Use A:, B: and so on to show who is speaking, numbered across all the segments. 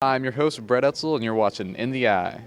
A: I'm your host, Brett Oetzel, and you're watching In the Eye.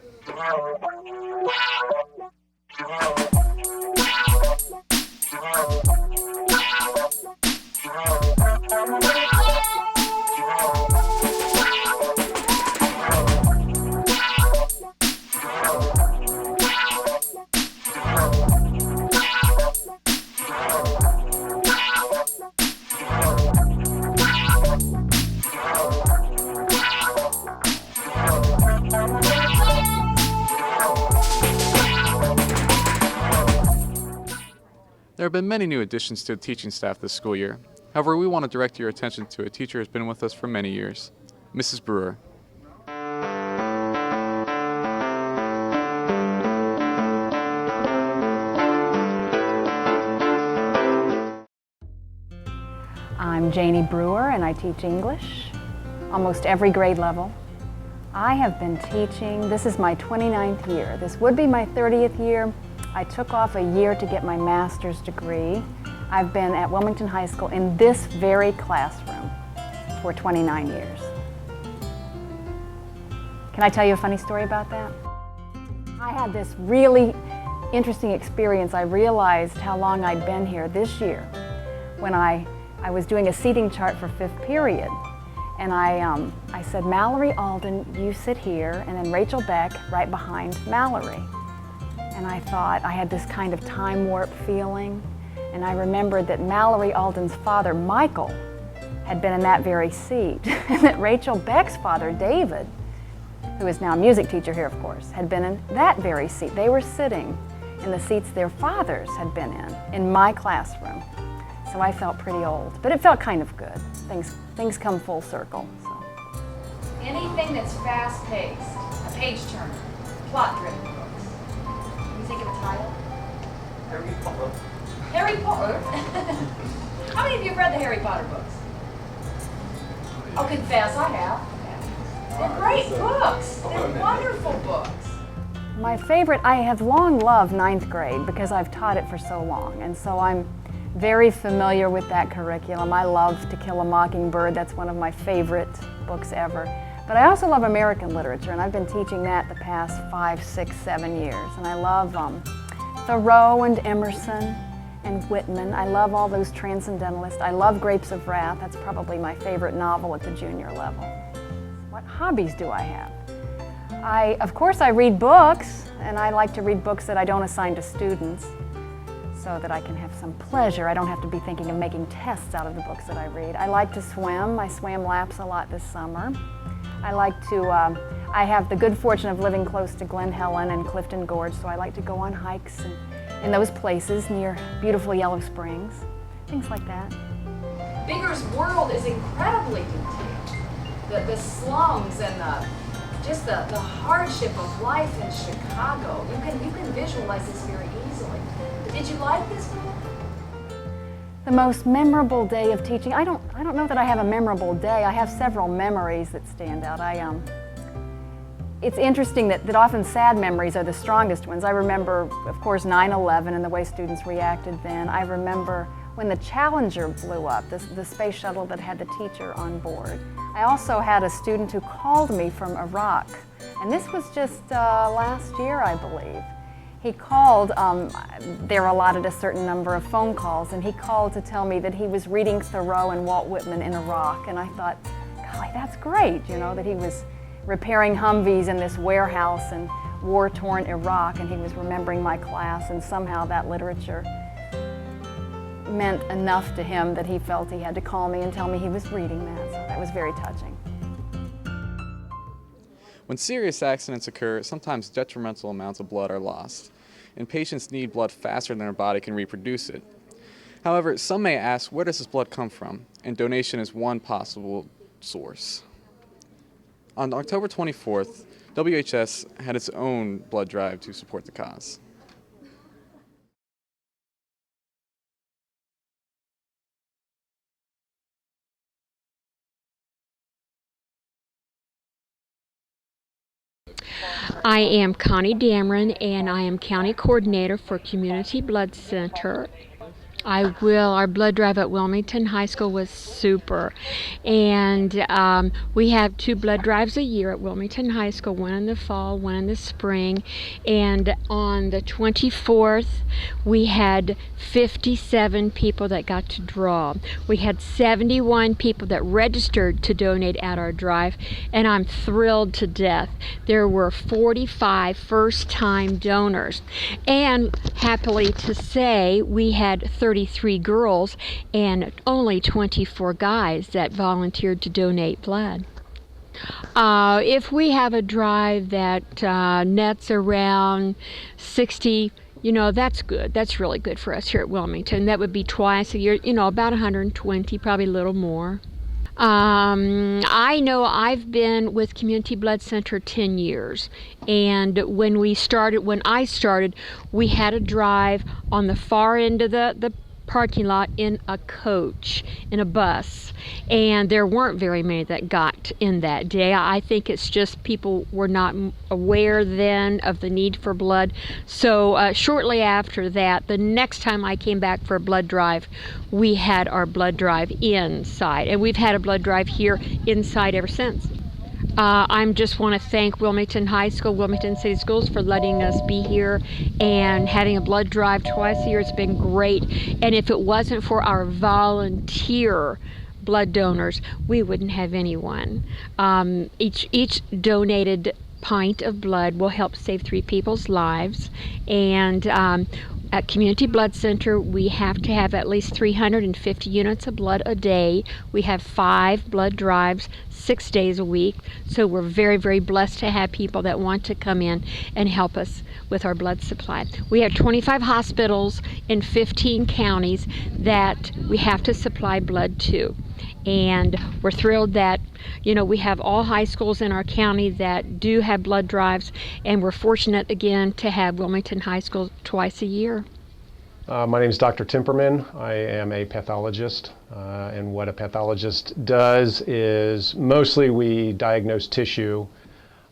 A: There have been many new additions to the teaching staff this school year. However, we want to direct your attention to a teacher who has been with us for many years, Mrs. Brewer.
B: I'm Janie Brewer and I teach English, almost every grade level. I have been teaching, this is my 29th year. This would be my 30th year. I took off a year to get my master's degree. I've been at Wilmington High School in this very classroom for 29 years. Can I tell you a funny story about that? I had this really interesting experience. I realized how long I'd been here this year when I was doing a seating chart for fifth period. And I said, Mallory Alden, you sit here, and then Rachel Beck right behind Mallory. And I thought, I had this kind of time warp feeling, and I remembered that Mallory Alden's father, Michael, had been in that very seat, and that Rachel Beck's father, David, who is now a music teacher here, of course, had been in that very seat. They were sitting in the seats their fathers had been in my classroom. So I felt pretty old, but it felt kind of good. Things come full circle. So.
C: Anything that's fast-paced, a page-turner, plot-driven books. Can you think of a title?
D: Harry Potter.
C: Harry Potter? How many of you have read the Harry Potter books? Oh, confess, I have. They're great books. They're wonderful books.
B: My favorite, I have long loved ninth grade because I've taught it for so long, and so I'm very familiar with that curriculum. I love To Kill a Mockingbird. That's one of my favorite books ever. But I also love American literature, and I've been teaching that the past 5, 6, 7 years. And I love Thoreau and Emerson and Whitman. I love all those transcendentalists. I love Grapes of Wrath. That's probably my favorite novel at the junior level. What hobbies do I have? Of course, I read books, and I like to read books that I don't assign to students, so that I can have some pleasure. I don't have to be thinking of making tests out of the books that I read. I like to swim. I swam laps a lot this summer. I have the good fortune of living close to Glen Helen and Clifton Gorge, so I like to go on hikes in those places near beautiful Yellow Springs, things like that.
C: Bigger's world is incredibly detailed. The slums and just the hardship of life in Chicago. You can visualize this very easily. Did you like this book?
B: The most memorable day of teaching, I don't know that I have a memorable day. I have several memories that stand out. It's interesting that often sad memories are the strongest ones. I remember, of course, 9/11 and the way students reacted then. I remember when the Challenger blew up, the space shuttle that had the teacher on board. I also had a student who called me from Iraq, and this was just last year, I believe. He called, they're allotted a certain number of phone calls, and he called to tell me that he was reading Thoreau and Walt Whitman in Iraq, and I thought, golly, that's great, you know, that he was repairing Humvees in this warehouse in war-torn Iraq, and he was remembering my class, and somehow that literature meant enough to him that he felt he had to call me and tell me he was reading that, so that was very touching.
A: When serious accidents occur, sometimes detrimental amounts of blood are lost, and patients need blood faster than their body can reproduce it. However, some may ask, where does this blood come from? And donation is one possible source. On October 24th, WHS had its own blood drive to support the cause.
E: I am Connie Dameron, and I am County Coordinator for Community Blood Center. I will. Our blood drive at Wilmington High School was super. And we have 2 blood drives a year at Wilmington High School, one in the fall, one in the spring. And on the 24th, we had 57 people that got to draw. We had 71 people that registered to donate at our drive, and I'm thrilled to death. There were 45 first-time donors. And happily to say, we had 33 girls and only 24 guys that volunteered to donate blood. If we have a drive that nets around 60, that's good. That's really good for us here at Wilmington. That would be twice a year, about 120, probably a little more. I know I've been with Community Blood Center 10 years, and when I started, we had a drive on the far end of the parking lot in a coach, in a bus, and there weren't very many that got in that day. I think it's just people were not aware then of the need for blood. So shortly after that, the next time I came back for a blood drive, we had our blood drive inside, and we've had a blood drive here inside ever since. I just want to thank Wilmington High School, Wilmington City Schools for letting us be here and having a blood drive twice a year. It's been great. And if it wasn't for our volunteer blood donors, we wouldn't have anyone. Each donated pint of blood will help save 3 people's lives. And at Community Blood Center, we have to have at least 350 units of blood a day. We have 5 blood drives 6 days a week. So we're very, very blessed to have people that want to come in and help us with our blood supply. We have 25 hospitals in 15 counties that we have to supply blood to. And we're thrilled that, we have all high schools in our county that do have blood drives, and we're fortunate again to have Wilmington High School twice a year.
F: My name is Dr. Timperman. I am a pathologist, and what a pathologist does is mostly we diagnose tissue.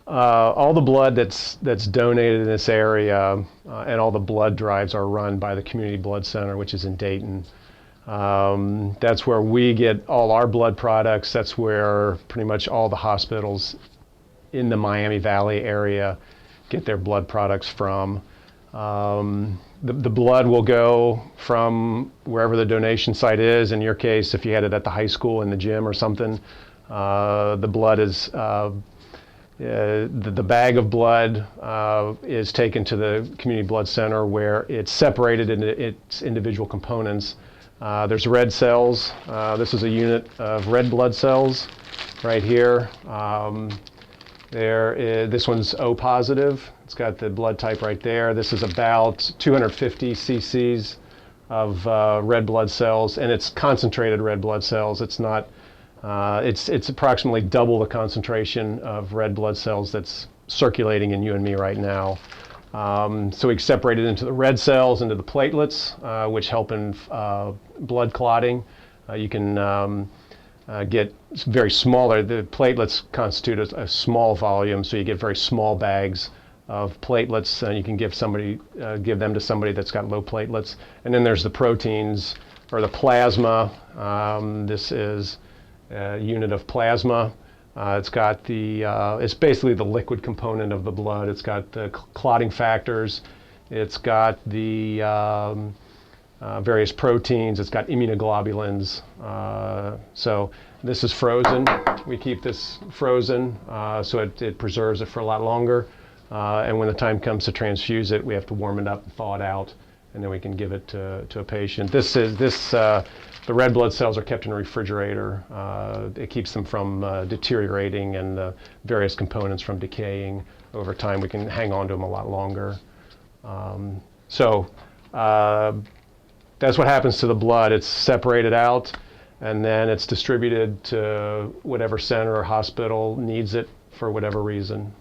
F: All the blood that's donated in this area and all the blood drives are run by the Community Blood Center, which is in Dayton. That's where we get all our blood products. That's where pretty much all the hospitals in the Miami Valley area get their blood products from. The blood will go from wherever the donation site is. In your case, if you had it at the high school in the gym or something, the blood is the bag of blood is taken to the Community Blood Center where it's separated into its individual components. There's red cells. This is a unit of red blood cells right here. This one's O positive. It's got the blood type right there. This is about 250 cc's of red blood cells, and it's concentrated red blood cells. It's not. It's approximately double the concentration of red blood cells that's circulating in you and me right now. So we separate it into the red cells, into the platelets, which help in blood clotting. You can get very smaller. The platelets constitute a small volume, so you get very small bags of platelets, and you can give them to somebody that's got low platelets. And then there's the proteins, or the plasma. This is a unit of plasma. It's got it's basically the liquid component of the blood. It's got the clotting factors. It's got the various proteins. It's got immunoglobulins. So this is frozen. We keep this frozen so it preserves it for a lot longer. And when the time comes to transfuse it, we have to warm it up and thaw it out, and then we can give it to a patient. The red blood cells are kept in a refrigerator. It keeps them from deteriorating and the various components from decaying. Over time, we can hang on to them a lot longer. So that's what happens to the blood. It's separated out, and then it's distributed to whatever center or hospital needs it for whatever reason.